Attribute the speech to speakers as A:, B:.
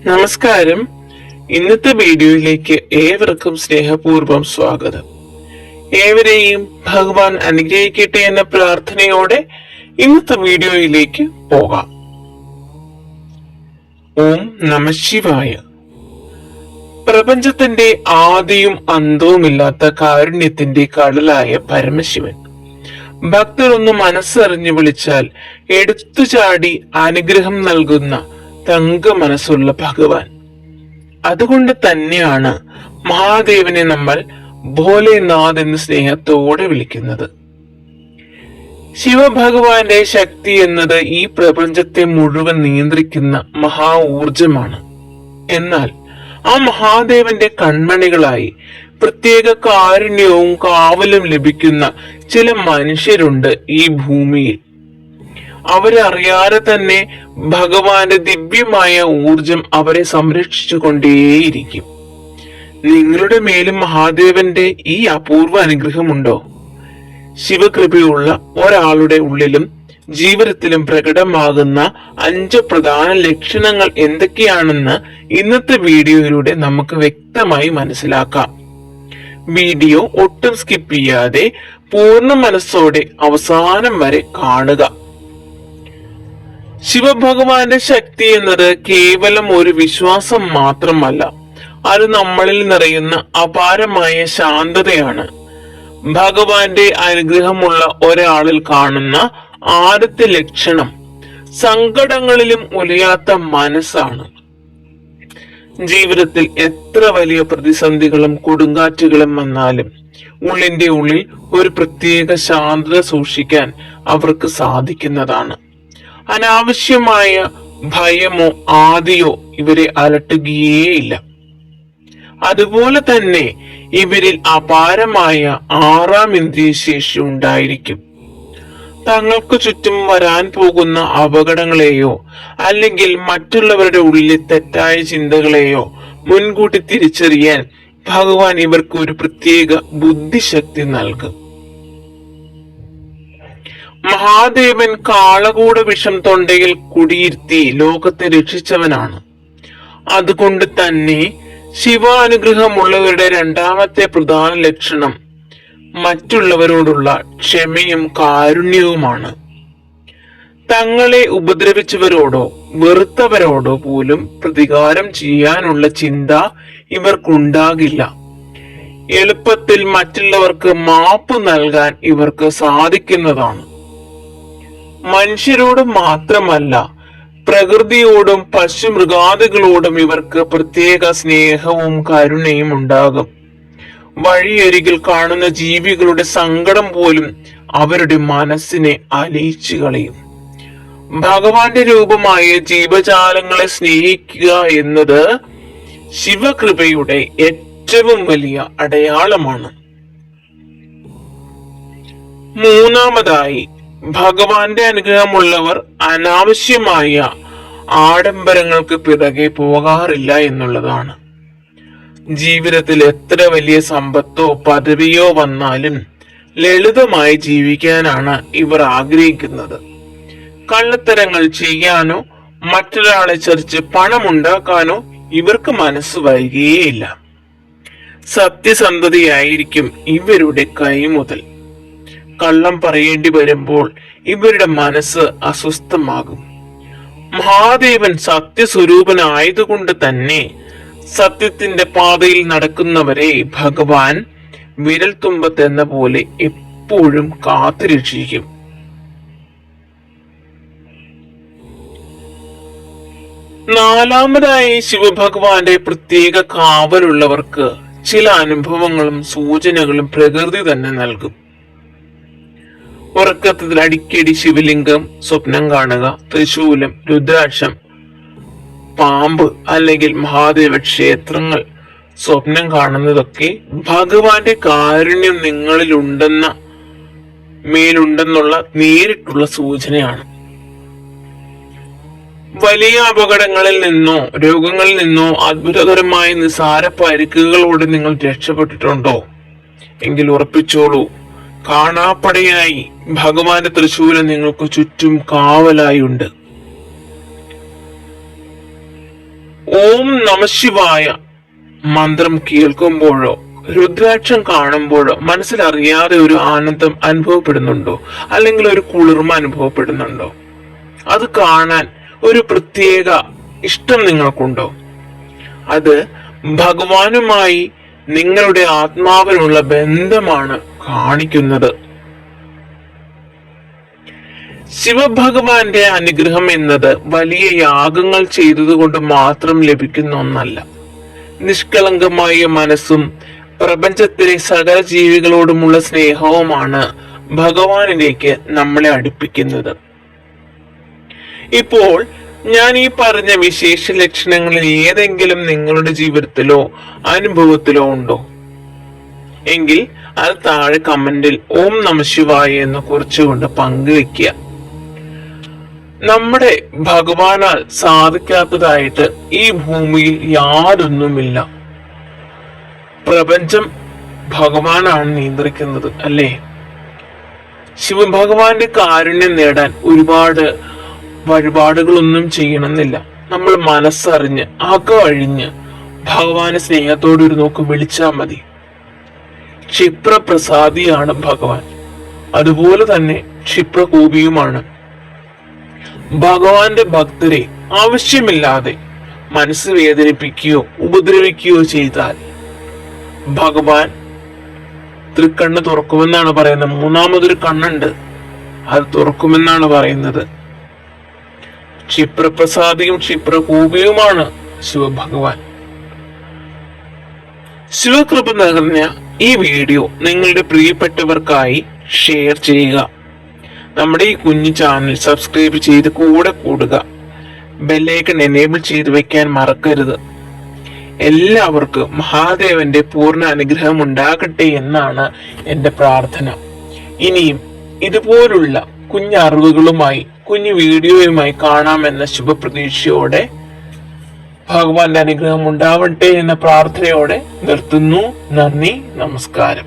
A: നമസ്കാരം. ഇന്നത്തെ വീഡിയോയിലേക്ക് ഏവർക്കും സ്നേഹപൂർവ്വം സ്വാഗതം. ഏവരെയും ഭഗവാൻ അനുഗ്രഹിക്കട്ടെ എന്ന പ്രാർത്ഥനയോടെ ഇന്നത്തെ വീഡിയോയിലേക്ക് പോകാം. ഓം നമഃശിവായ. പ്രപഞ്ചത്തിന്റെ ആദിയും അന്തവുമില്ലാത്ത കാരുണ്യത്തിന്റെ കടലായ പരമശിവൻ ഭക്തരൊന്ന് മനസ്സറിഞ്ഞു വിളിച്ചാൽ എടുത്തുചാടി അനുഗ്രഹം നൽകുന്ന തങ്ക മനസ്സുള്ള ഭഗവാൻ. അതുകൊണ്ട് തന്നെയാണ് മഹാദേവനെ നമ്മൾ ഭോലേനാഥ് എന്ന് സ്നേഹത്തോടെ വിളിക്കുന്നത്. ശിവഭഗവാന്റെ ശക്തി എന്നത് ഈ പ്രപഞ്ചത്തെ മുഴുവൻ നിയന്ത്രിക്കുന്ന മഹാ ഊർജമാണ്. എന്നാൽ ആ മഹാദേവന്റെ കൺമണികളായി പ്രത്യേക കാരുണ്യവും കാവലും ലഭിക്കുന്ന ചില മനുഷ്യരുണ്ട് ഈ ഭൂമിയിൽ. അവരറിയാതെ തന്നെ ഭഗവാന്റെ ദിവ്യമായ ഊർജം അവരെ സംരക്ഷിച്ചു കൊണ്ടേയിരിക്കും. നിങ്ങളുടെ മേലും മഹാദേവന്റെ ഈ അപൂർവ അനുഗ്രഹമുണ്ടോ? ശിവകൃപയുള്ള ഒരാളുടെ ഉള്ളിലും ജീവിതത്തിലും പ്രകടമാകുന്ന 5 പ്രധാന ലക്ഷണങ്ങൾ എന്തൊക്കെയാണെന്ന് ഇന്നത്തെ വീഡിയോയിലൂടെ നമുക്ക് വ്യക്തമായി മനസ്സിലാക്കാം. വീഡിയോ ഒട്ടും സ്കിപ്പ് ചെയ്യാതെ പൂർണ്ണ മനസ്സോടെ അവസാനം വരെ കാണുക. ശിവഭഗവാന്റെ ശക്തി എന്നത് കേവലം ഒരു വിശ്വാസം മാത്രമല്ല, അത് നമ്മളിൽ നിറയുന്ന അപാരമായ ശാന്തതയാണ്. ഭഗവാന്റെ അനുഗ്രഹമുള്ള ഒരാളിൽ കാണുന്ന ആദ്യത്തെ ലക്ഷണം സങ്കടങ്ങളിലും ഉലയാത്ത മനസ്സാണ്. ജീവിതത്തിൽ എത്ര വലിയ പ്രതിസന്ധികളും കൊടുങ്കാറ്റുകളും വന്നാലും ഉള്ളിന്റെ ഉള്ളിൽ ഒരു പ്രത്യേക ശാന്തത സൂക്ഷിക്കാൻ അവർക്ക് സാധിക്കുന്നതാണ്. അനാവശ്യമായ ഭയമോ ആദിയോ ഇവരെ അലട്ടുകയേയില്ല. അതുപോലെ തന്നെ ഇവരിൽ അപാരമായ 6ാം ഇന്ദ്രിയശേഷി ഉണ്ടായിരിക്കും. തങ്ങൾക്ക് ചുറ്റും വരാൻ പോകുന്ന അപകടങ്ങളെയോ അല്ലെങ്കിൽ മറ്റുള്ളവരുടെ ഉള്ളിലെ തെറ്റായ ചിന്തകളെയോ മുൻകൂട്ടി തിരിച്ചറിയാൻ ഭഗവാൻ ഇവർക്ക് ഒരു പ്രത്യേക ബുദ്ധിശക്തി നൽകും. മഹാദേവൻ കാളകൂട വിഷം തൊണ്ടയിൽ കുടിയിരുത്തി ലോകത്തെ രക്ഷിച്ചവനാണ്. അതുകൊണ്ട് തന്നെ ശിവാനുഗ്രഹമുള്ളവരുടെ 2ാമത്തെ പ്രധാന ലക്ഷണം മറ്റുള്ളവരോടുള്ള ക്ഷമയും കാരുണ്യവുമാണ്. തങ്ങളെ ഉപദ്രവിച്ചവരോടോ വെറുത്തവരോടോ പോലും പ്രതികാരം ചെയ്യാനുള്ള ചിന്ത ഇവർക്കുണ്ടാകില്ല. എളുപ്പത്തിൽ മറ്റുള്ളവർക്ക് മാപ്പ് നൽകാൻ ഇവർക്ക് സാധിക്കുന്നതാണ്. മനുഷ്യരോടും മാത്രമല്ല, പ്രകൃതിയോടും പശുമൃഗാദികളോടും ഇവർക്ക് പ്രത്യേക സ്നേഹവും കരുണയും ഉണ്ടാകും. വഴിയരികിൽ കാണുന്ന ജീവികളുടെ സങ്കടം പോലും അവരുടെ മനസ്സിനെ അലിയിച്ചു കളയും. ഭഗവാന്റെ രൂപമായ ജീവജാലങ്ങളെ സ്നേഹിക്കുക എന്നത് ശിവകൃപയുടെ ഏറ്റവും വലിയ അടയാളമാണ്. മൂന്നാമതായി, ഭഗവാന്റെ അനുഗ്രഹമുള്ളവർ അനാവശ്യമായ ആഡംബരങ്ങൾക്ക് പിറകെ പോകാറില്ല എന്നുള്ളതാണ്. ജീവിതത്തിൽ എത്ര വലിയ സമ്പത്തോ പദവിയോ വന്നാലും ലളിതമായി ജീവിക്കാനാണ് ഇവർ ആഗ്രഹിക്കുന്നത്. കള്ളത്തരങ്ങൾ ചെയ്യാനോ മറ്റൊരാളെ ചതിച്ച് പണമുണ്ടാക്കാനോ ഇവർക്ക് മനസ്സ് വരികയേയില്ല. സത്യസന്ധതയായിരിക്കും ഇവരുടെ കൈമുതൽ. കള്ളം പറയേണ്ടി വരുമ്പോൾ ഇവരുടെ മനസ്സ് അസ്വസ്ഥമാകും. മഹാദേവൻ സത്യസ്വരൂപനായതുകൊണ്ട് തന്നെ സത്യത്തിന്റെ പാതയിൽ നടക്കുന്നവരെ ഭഗവാൻ വിരൽ തുമ്പത്തെന്ന പോലെ എപ്പോഴും കാത്തുരക്ഷിക്കും. നാലാമതായി, ശിവഭഗവാന്റെ പ്രത്യേക കാവലുള്ളവർക്ക് ചില അനുഭവങ്ങളും സൂചനകളും പ്രകൃതി തന്നെ നൽകും. ഉറക്കത്തിൽ അടിക്കടി ശിവലിംഗം സ്വപ്നം കാണുക, ത്രിശൂലം, രുദ്രാക്ഷം, പാമ്പ് അല്ലെങ്കിൽ മഹാദേവ ക്ഷേത്രങ്ങൾ സ്വപ്നം കാണുന്നതൊക്കെ ഭഗവാന്റെ കാരുണ്യം നിങ്ങളിൽ മേലുണ്ടെന്നുള്ള നേരിട്ടുള്ള സൂചനയാണ്. വലിയ അപകടങ്ങളിൽ നിന്നോ രോഗങ്ങളിൽ നിന്നോ അത്ഭുതകരമായ നിസാര പരിക്കുകളോടെ നിങ്ങൾ രക്ഷപ്പെട്ടിട്ടുണ്ടോ? എങ്കിൽ ഉറപ്പിച്ചോളൂ, കാണാപ്പടയായി ഭഗവാന്റെ തൃശൂലം നിങ്ങൾക്ക് ചുറ്റും കാവലായി ഉണ്ട്. ഓം നമഃശിവായ മന്ത്രം കേൾക്കുമ്പോഴോ രുദ്രാക്ഷം കാണുമ്പോഴോ മനസ്സിലറിയാതെ ഒരു ആനന്ദം അനുഭവപ്പെടുന്നുണ്ടോ, അല്ലെങ്കിൽ ഒരു കുളിർമ അനുഭവപ്പെടുന്നുണ്ടോ? അത് കാണാൻ ഒരു പ്രത്യേക ഇഷ്ടം നിങ്ങൾക്കുണ്ടോ? അത് ഭഗവാനുമായി നിങ്ങളുടെ ആത്മാവിനുള്ള ബന്ധമാണ് കാണിക്കുന്നത്. ശിവഭഗവാന്റെ അനുഗ്രഹം എന്നത് വലിയ യാഗങ്ങൾ ചെയ്തതുകൊണ്ട് മാത്രം ലഭിക്കുന്ന ഒന്നല്ല. നിഷ്കളങ്കമായ മനസ്സും പ്രപഞ്ചത്തിലെ സകല ജീവികളോടുമുള്ള സ്നേഹവുമാണ് ഭഗവാനിലേക്ക് നമ്മളെ അടുപ്പിക്കുന്നത്. ഇപ്പോൾ ഞാൻ ഈ പറഞ്ഞ വിശേഷ ലക്ഷണങ്ങളിൽ ഏതെങ്കിലും നിങ്ങളുടെ ജീവിതത്തിലോ അനുഭവത്തിലോ ഉണ്ടോ എങ്കിൽ അത് താഴെ കമന്റിൽ ഓം നമഃശിവായ എന്ന് കുറിച്ചുകൊണ്ട് പങ്കുവെക്കുക. നമ്മുടെ ഭഗവാനാൽ സാധിക്കാത്തതായിട്ട് ഈ ഭൂമിയിൽ യാതൊന്നുമില്ല. പ്രപഞ്ചം ഭഗവാനാണ് നിയന്ത്രിക്കുന്നത്, അല്ലേ? ശിവഭഗവാന്റെ കാരുണ്യം നേടാൻ ഒരുപാട് വഴിപാടുകളൊന്നും ചെയ്യണമെന്നില്ല. നമ്മൾ മനസ്സറിഞ്ഞ് അകമഴിഞ്ഞ് ഭഗവാനെ സ്നേഹത്തോടെ ഒരു നോക്ക് വിളിച്ചാൽ മതി. ക്ഷിപ്രപ്രസാദിയാണ് ഭഗവാൻ, അതുപോലെ തന്നെ ക്ഷിപ്രകോപിയുമാണ്. ഭഗവാന്റെ ഭക്തരെ ആവശ്യമില്ലാതെ മനസ്സ് വേദനിപ്പിക്കുകയോ ഉപദ്രവിക്കുകയോ ചെയ്താൽ ഭഗവാൻ തൃക്കണ്ണ് തുറക്കുമെന്നാണ് പറയുന്നത്. മൂന്നാമതൊരു കണ്ണുണ്ട്, അത് തുറക്കുമെന്നാണ് പറയുന്നത്. ക്ഷിപ്രപ്രസാദിയും ക്ഷിപ്രകോപിയുമാണ് ശിവഭഗവാൻ. ശിവകൃപ നിറഞ്ഞ ഈ വീഡിയോ നിങ്ങളുടെ പ്രിയപ്പെട്ടവർക്കായി ഷെയർ ചെയ്യുക. നമ്മുടെ ഈ കുഞ്ഞു ചാനൽ സബ്സ്ക്രൈബ് ചെയ്ത് കൂടെ കൂടുക. ബെല്ലൈക്കൺ എനേബിൾ ചെയ്ത് വെക്കാൻ മറക്കരുത്. എല്ലാവർക്കും മഹാദേവന്റെ പൂർണ്ണ അനുഗ്രഹം ഉണ്ടാകട്ടെ എന്നാണ് എൻ്റെ പ്രാർത്ഥന. ഇനിയും ഇതുപോലുള്ള കുഞ്ഞറിവുകളുമായി കുഞ്ഞു വീഡിയോയുമായി കാണാമെന്ന ശുഭപ്രതീക്ഷയോടെ, ഭഗവാന്റെ അനുഗ്രഹം ഉണ്ടാവട്ടെ എന്ന പ്രാർത്ഥനയോടെ നിർത്തുന്നു. നന്ദി, നമസ്കാരം.